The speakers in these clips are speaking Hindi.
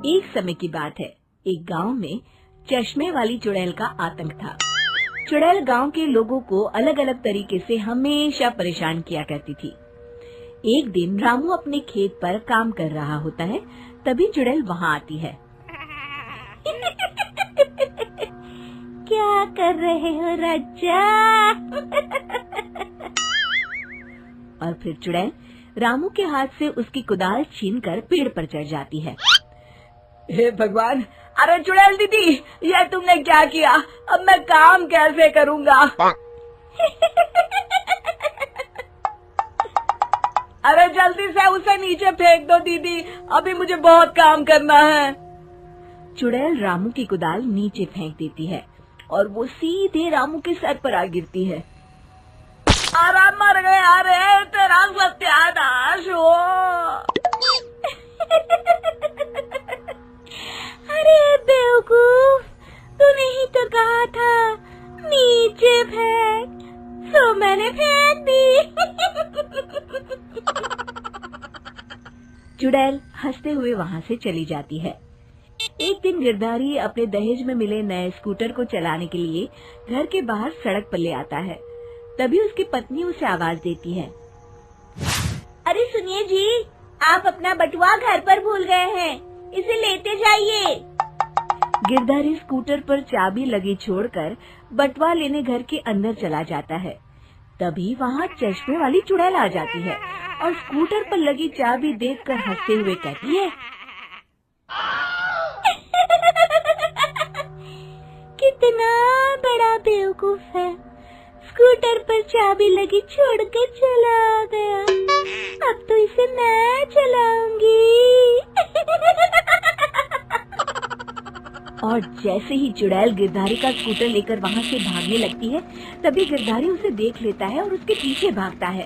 एक समय की बात है, एक गांव में चश्मे वाली चुड़ैल का आतंक था। चुड़ैल गांव के लोगों को अलग अलग तरीके से हमेशा परेशान किया करती थी। एक दिन रामू अपने खेत पर काम कर रहा होता है, तभी चुड़ैल वहां आती है। क्या कर रहे हो राजा? और फिर चुड़ैल रामू के हाथ से उसकी कुदाल छीनकर पेड़ पर चढ़ जाती है। हे भगवान! अरे चुड़ैल दीदी, ये तुमने क्या किया? अब मैं काम कैसे करूँगा? अरे जल्दी से उसे नीचे फेंक दो दीदी, अभी मुझे बहुत काम करना है। चुड़ैल रामू की कुदाल नीचे फेंक देती है और वो सीधे रामू के सर पर आ गिरती है। अरे मर गया रे, तेरा सत्यानाश हो। अरे बेवकूफ, तूने ही तो कहा था नीचे फेंक, तो मैंने फेंक दी। चुड़ैल हंसते हुए वहाँ से चली जाती है। एक दिन गिरधारी अपने दहेज में मिले नए स्कूटर को चलाने के लिए घर के बाहर सड़क पर ले आता है। तभी उसकी पत्नी उसे आवाज देती है। अरे सुनिए जी, आप अपना बटुआ घर पर भूल गए हैं, इसे लेते जाइए। गिरधारी स्कूटर पर चाबी लगी छोड़कर बटुआ लेने घर के अंदर चला जाता है। तभी वहाँ चश्मे वाली चुड़ैल आ जाती है और स्कूटर पर लगी चाबी देखकर हंसते हुए कहती है, कितना बड़ा बेवकूफ है, स्कूटर पर चाबी लगी छोड़कर चला गया, अब तो इसे मैं चलाऊंगी। और जैसे ही चुड़ैल गिरधारी का स्कूटर लेकर वहाँ से भागने लगती है, तभी गिरधारी उसे देख लेता है और उसके पीछे भागता है।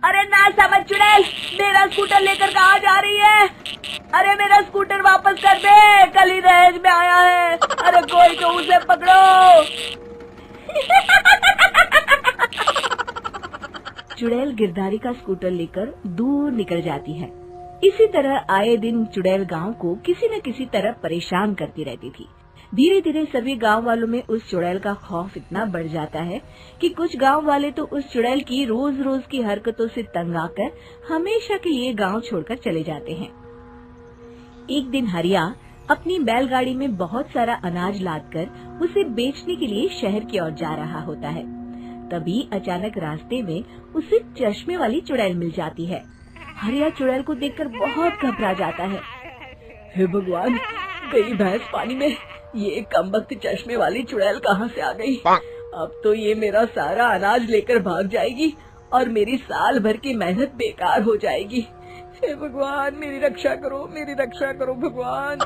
अरे ना समझ चुड़ैल, मेरा स्कूटर लेकर कहाँ जा रही है? अरे मेरा स्कूटर वापस कर दे, कल ही दहेज में आया है। अरे कोई तो उसे पकड़ो। चुड़ैल गिरधारी का स्कूटर लेकर दूर निकल जाती है। इसी तरह आए दिन चुड़ैल गांव को किसी न किसी तरह परेशान करती रहती थी। धीरे धीरे सभी गांव वालों में उस चुड़ैल का खौफ इतना बढ़ जाता है कि कुछ गांव वाले तो उस चुड़ैल की रोज रोज की हरकतों से तंग आकर हमेशा के लिए गांव छोड़कर चले जाते हैं। एक दिन हरिया अपनी बैलगाड़ी में बहुत सारा अनाज लादकर उसे बेचने के लिए शहर की ओर जा रहा होता है। तभी अचानक रास्ते में उसे चश्मे वाली चुड़ैल मिल जाती है। हरिया चुड़ैल को देखकर बहुत घबरा जाता है। हे भगवान, गई भैंस पानी में, ये कमबख्त चश्मे वाली चुड़ैल कहाँ से आ गई? अब तो ये मेरा सारा अनाज लेकर भाग जाएगी और मेरी साल भर की मेहनत बेकार हो जाएगी। हे भगवान, मेरी रक्षा करो, मेरी रक्षा करो भगवान।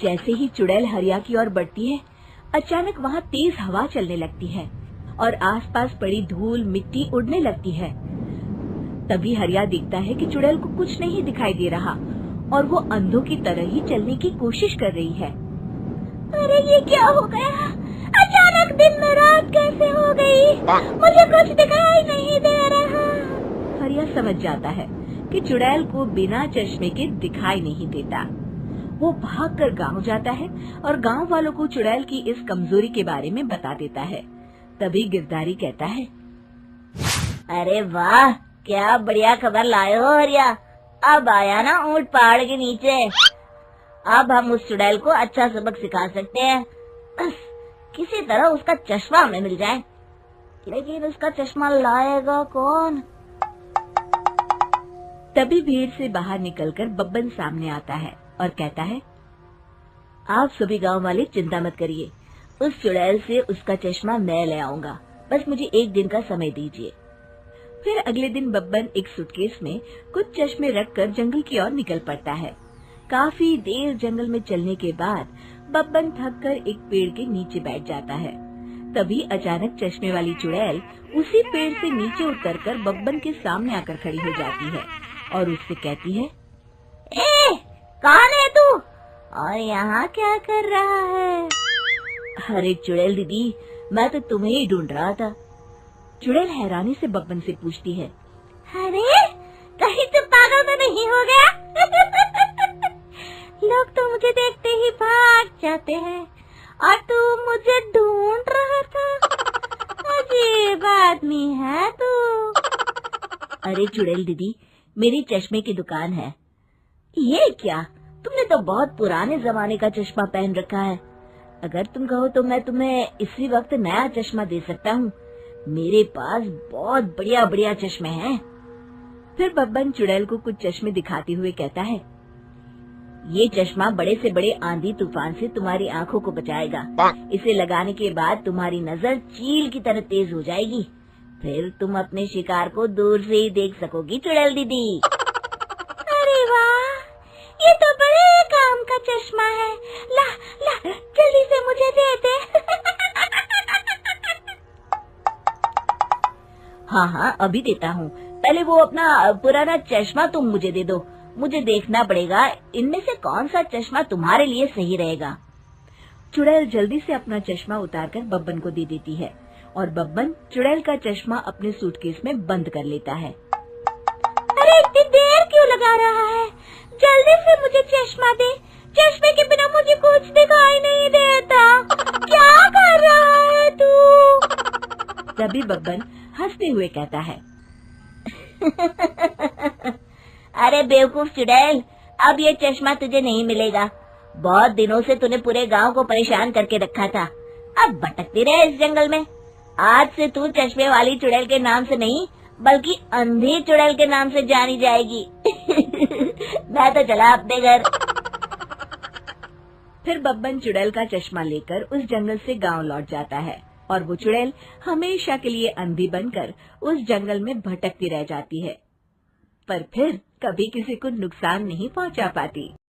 जैसे ही चुड़ैल हरिया की ओर बढ़ती है, अचानक वहाँ तेज हवा चलने लगती है और आसपास पड़ी धूल मिट्टी उड़ने लगती है। तभी हरिया देखता है कि चुड़ैल को कुछ नहीं दिखाई दे रहा और वो अंधों की तरह ही चलने की कोशिश कर रही है। अरे ये क्या हो गया? अचानक दिन में रात कैसे हो गई? मुझे कुछ दिखाई नहीं दे रहा। हरिया समझ जाता है कि चुड़ैल को बिना चश्मे के दिखाई नहीं देता। वो भागकर गांव जाता है और गांव वालों को चुड़ैल की इस कमजोरी के बारे में बता देता है। तभी गिरधारी कहता है, अरे वाह, क्या बढ़िया खबर लाए हो हरिया। अब आया ना ऊंट पहाड़ के नीचे। अब हम उस चुड़ैल को अच्छा सबक सिखा सकते हैं। किसी तरह उसका चश्मा हमें मिल जाए, लेकिन उसका चश्मा लाएगा कौन? तभी भीड़ से बाहर निकलकर बब्बन सामने आता है और कहता है, आप सभी गांव वाले चिंता मत करिए, उस चुड़ैल से उसका चश्मा मैं ले आऊंगा, बस मुझे एक दिन का समय दीजिए। फिर अगले दिन बब्बन एक सूटकेस में कुछ चश्मे रखकर जंगल की ओर निकल पड़ता है। काफी देर जंगल में चलने के बाद बब्बन थककर एक पेड़ के नीचे बैठ जाता है। तभी अचानक चश्मे वाली चुड़ैल उसी पेड़ से नीचे उतरकर बब्बन के सामने आकर खड़ी हो जाती है और उससे कहती है, ए, कौन है तू और यहाँ क्या कर रहा है? अरे चुड़ैल दीदी, मैं तो तुम्हें ही ढूंढ रहा था। चुड़ैल हैरानी से बब्बन से पूछती है, अरे कहीं तुम पागल तो नहीं हो गया? लोग तो मुझे देखते ही भाग जाते हैं और तू मुझे ढूंढ रहा था। अजीब आदमी है तू। अरे चुड़ैल दीदी, मेरी चश्मे की दुकान है। ये क्या, तुमने तो बहुत पुराने जमाने का चश्मा पहन रखा है। अगर तुम कहो तो मैं तुम्हें इसी वक्त नया चश्मा दे सकता हूँ। मेरे पास बहुत बढ़िया बढ़िया चश्मे हैं। फिर बब्बन चुड़ैल को कुछ चश्मे दिखाते हुए कहता है, ये चश्मा बड़े से बड़े आंधी तूफान से तुम्हारी आंखों को बचाएगा। इसे लगाने के बाद तुम्हारी नजर चील की तरह तेज हो जाएगी। फिर तुम अपने शिकार को दूर से ही देख सकोगी चुड़ैल दीदी। अरे वाह, ये तो बड़े काम का चश्मा है। ला ला, जल्दी से मुझे दे दे। हाँ हाँ, अभी देता हूँ। पहले वो अपना पुराना चश्मा तुम मुझे दे दो। मुझे देखना पड़ेगा इनमें से कौन सा चश्मा तुम्हारे लिए सही रहेगा। चुड़ैल जल्दी से अपना चश्मा उतारकर बब्बन को दे देती है और बब्बन चुड़ैल का चश्मा अपने सूटकेस में बंद कर लेता है। अरे इतनी देर क्यों लगा रहा है? जल्दी से मुझे चश्मा दे। चश्मे के बिना मुझे कुछ दिखाई नहीं देता। क्या कर रहा है तू? तभी बब्बन हंसते हुए कहता है, अरे बेवकूफ चुड़ैल, अब ये चश्मा तुझे नहीं मिलेगा। बहुत दिनों से तूने पूरे गांव को परेशान करके रखा था। अब भटकती रहे इस जंगल में। आज से तू चश्मे वाली चुड़ैल के नाम से नहीं, बल्कि अंधी चुड़ैल के नाम से जानी जाएगी। मैं तो चला अपने घर। फिर बब्बन चुड़ैल का चश्मा लेकर उस जंगल से गांव लौट जाता है और वो चुड़ैल हमेशा के लिए अंधी बनकर उस जंगल में भटकती रह जाती है, पर फिर कभी किसी को नुकसान नहीं पहुंचा पाती।